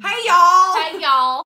Hey y'all! Hey y'all!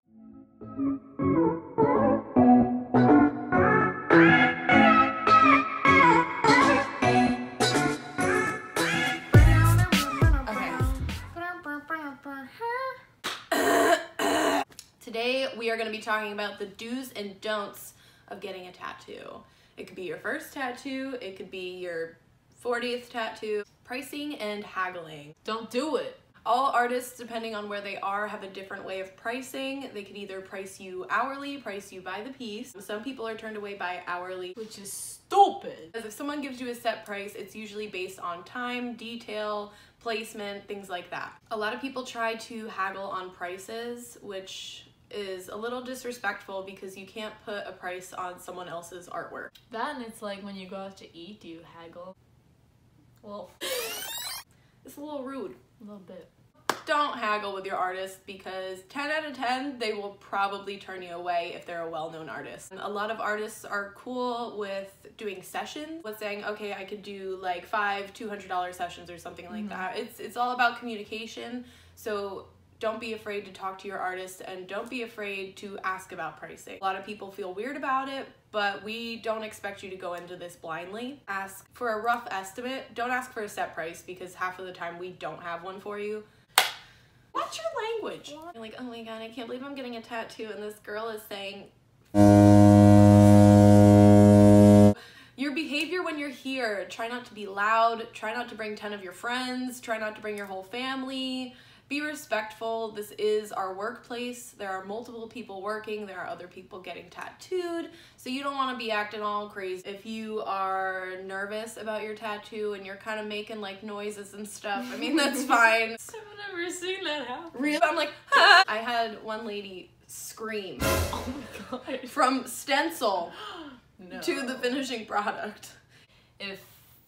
Today we are going to be talking about the do's and don'ts of getting a tattoo. It could be your first tattoo, it could be your 40th tattoo. Pricing and haggling. Don't do it. All artists, depending on where they are, have a different way of pricing. They can either price you hourly, price you by the piece. Some people are turned away by hourly, Which is stupid. because if someone gives you a set price, it's usually based on time, detail, placement, things like that. A lot of people try to haggle on prices, which is a little disrespectful because you can't put a price on someone else's artwork. That and it's like when you go out to eat, do you haggle? Well, It's a little rude. a little bit. Don't haggle with your artist because 10 out of 10, they will probably turn you away if they're a well-known artist. A lot of artists are cool with doing sessions, with saying, okay, I could do like 5 $200 sessions or something like that. It's all about communication, so don't be afraid to talk to your artist and don't be afraid to ask about pricing. A lot of people feel weird about it, but we don't expect you to go into this blindly. Ask for a rough estimate. Don't ask for a set price because half of the time we don't have one for you. Watch your language. You're like, oh my god, I can't believe I'm getting a tattoo and this girl is saying your behavior when you're here. Try not to be loud. Try not to bring 10 of your friends. Try not to bring your whole family. Be respectful. This is our workplace. There are multiple people working. There are other people getting tattooed. So you don't want to be acting all crazy. If you are nervous about your tattoo and you're kind of making like noises and stuff, I mean, that's fine. I've never seen that happen. Really? I'm like, ah. I had one lady scream Oh my god. from stencil No. to the finishing product. If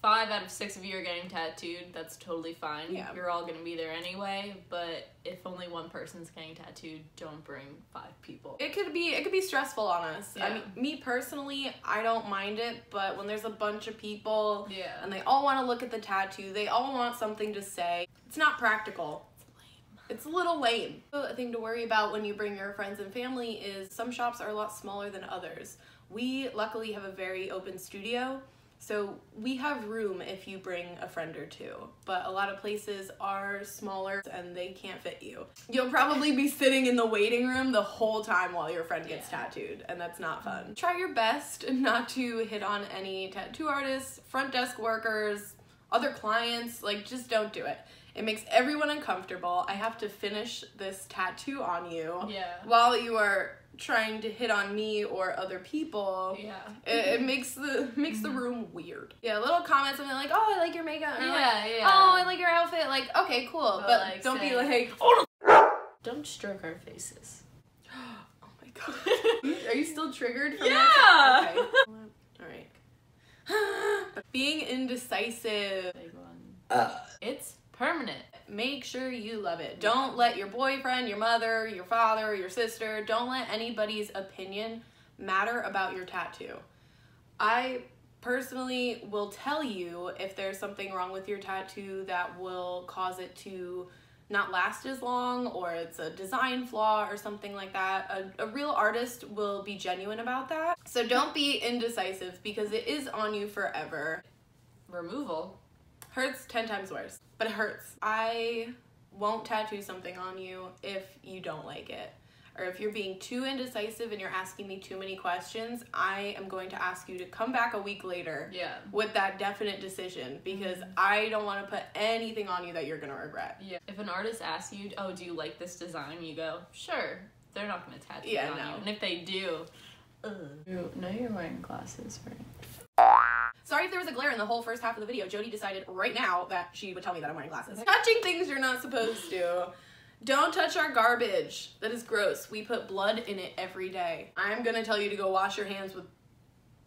5 out of 6 of you are getting tattooed, that's totally fine. Yeah. You're all gonna be there anyway, but if only one person's getting tattooed, don't bring 5 people. It could be stressful on us. I Yeah. mean, me personally, I don't mind it, but when there's a bunch of people Yeah. and they all want to look at the tattoo, they all want something to say, it's not practical. It's a little lame. The thing to worry about when you bring your friends and family is some shops are a lot smaller than others. We luckily have a very open studio, so we have room if you bring a friend or two, but a lot of places are smaller and they can't fit you. You'll probably be sitting in the waiting room the whole time while your friend gets tattooed, and that's not fun. Try your best not to hit on any tattoo artists, front desk workers, other clients, like just don't do it. It makes everyone uncomfortable. I have to finish this tattoo on you while you are trying to hit on me or other people. Yeah. It makes the room weird. Yeah, little comments, something like, oh, I like your makeup. Or Yeah. oh, I like your outfit. Like, okay, cool. But like, don't be say, like, don't stroke our faces. oh my god. Are you still triggered from Yeah. that? Okay. Alright. Being indecisive. Big one. It's permanent. Make sure you love it. Don't let your boyfriend, your mother, your father, your sister, don't let anybody's opinion matter about your tattoo. I personally will tell you if there's something wrong with your tattoo that will cause it to not last as long, or it's a design flaw or something like that. A real artist will be genuine about that. So don't be indecisive because it is on you forever. Removal. Hurts 10 times worse, but it hurts. I won't tattoo something on you if you don't like it. Or if you're being too indecisive and you're asking me too many questions, I am going to ask you to come back a week later with that definite decision, because I don't want to put anything on you that you're going to regret. Yeah. If an artist asks you, oh, do you like this design? You go, sure. They're not going to tattoo it on you. And if they do, you know you're wearing glasses, right? Sorry if there was a glare in the whole first half of the video. JODI decided right now that she would tell me that I'm wearing glasses. Touching things you're not supposed to. Don't touch our garbage. That is gross. We put blood in it every day. I'm gonna tell you to go wash your hands with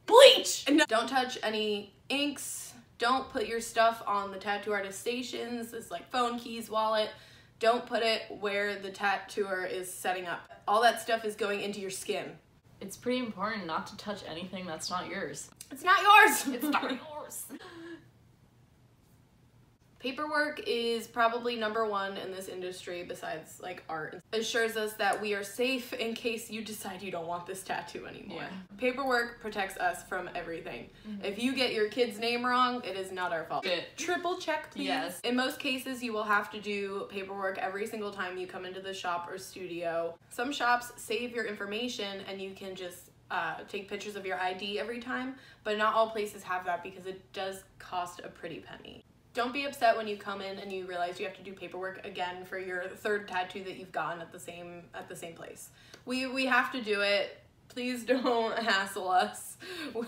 bleach! And don't touch any inks. Don't put your stuff on the tattoo artist stations. It's like phone, keys, wallet. Don't put it where the tattooer is setting up. All that stuff is going into your skin. It's pretty important not to touch anything that's not yours. It's not yours! It's not yours. Paperwork is probably number one in this industry besides like art. It assures us that we are safe in case you decide you don't want this tattoo anymore. Yeah. Paperwork protects us from everything. If you get your kid's name wrong, it is not our fault. Triple check, please. Yes. In most cases, you will have to do paperwork every single time you come into the shop or studio. Some shops save your information and you can just take pictures of your ID every time, but not all places have that because it does cost a pretty penny. Don't be upset when you come in and you realize you have to do paperwork again for your third tattoo that you've gotten at the same place. We have to do it. Please don't hassle us.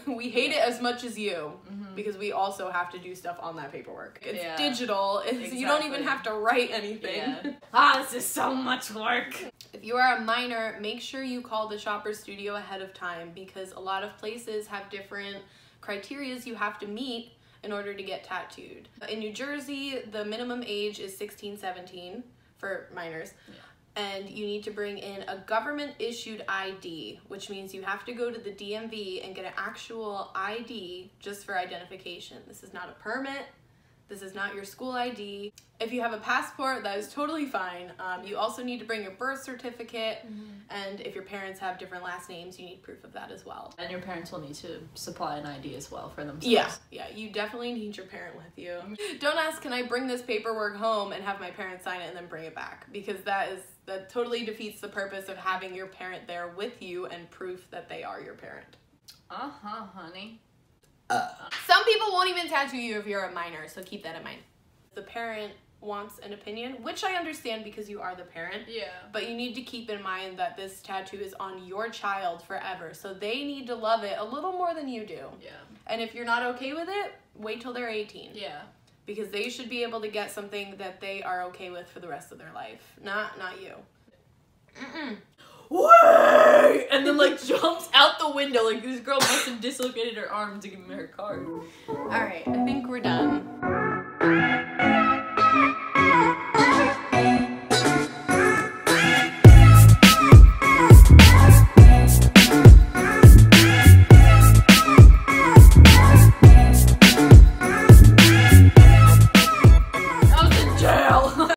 We hate it as much as you because we also have to do stuff on that paperwork. It's digital. You don't even have to write anything. This is so much work. If you are a minor, make sure you call the shop or studio ahead of time because a lot of places have different criterias you have to meet in order to get tattooed. In New Jersey, the minimum age is 16, 17 for minors. And you need to bring in a government-issued ID, which means you have to go to the DMV and get an actual ID just for identification. This is not a permit. This is not your school ID. If you have a passport, that is totally fine. You also need to bring your birth certificate, and if your parents have different last names, you need proof of that as well. And your parents will need to supply an ID as well for themselves. Yeah, you definitely need your parent with you. Don't ask, can I bring this paperwork home and have my parents sign it and then bring it back? Because that totally defeats the purpose of having your parent there with you and proof that they are your parent. Honey. Some people won't even tattoo you if you're a minor, so keep that in mind. The parent wants an opinion, which I understand because you are the parent. But you need to keep in mind that this tattoo is on your child forever, so they need to love it a little more than you do. And if you're not okay with it, wait till they're 18. Because they should be able to get something that they are okay with for the rest of their life, not you. Wait! And then like jumps out the window like this girl must have dislocated her arm to give me her card. Alright, I think we're done.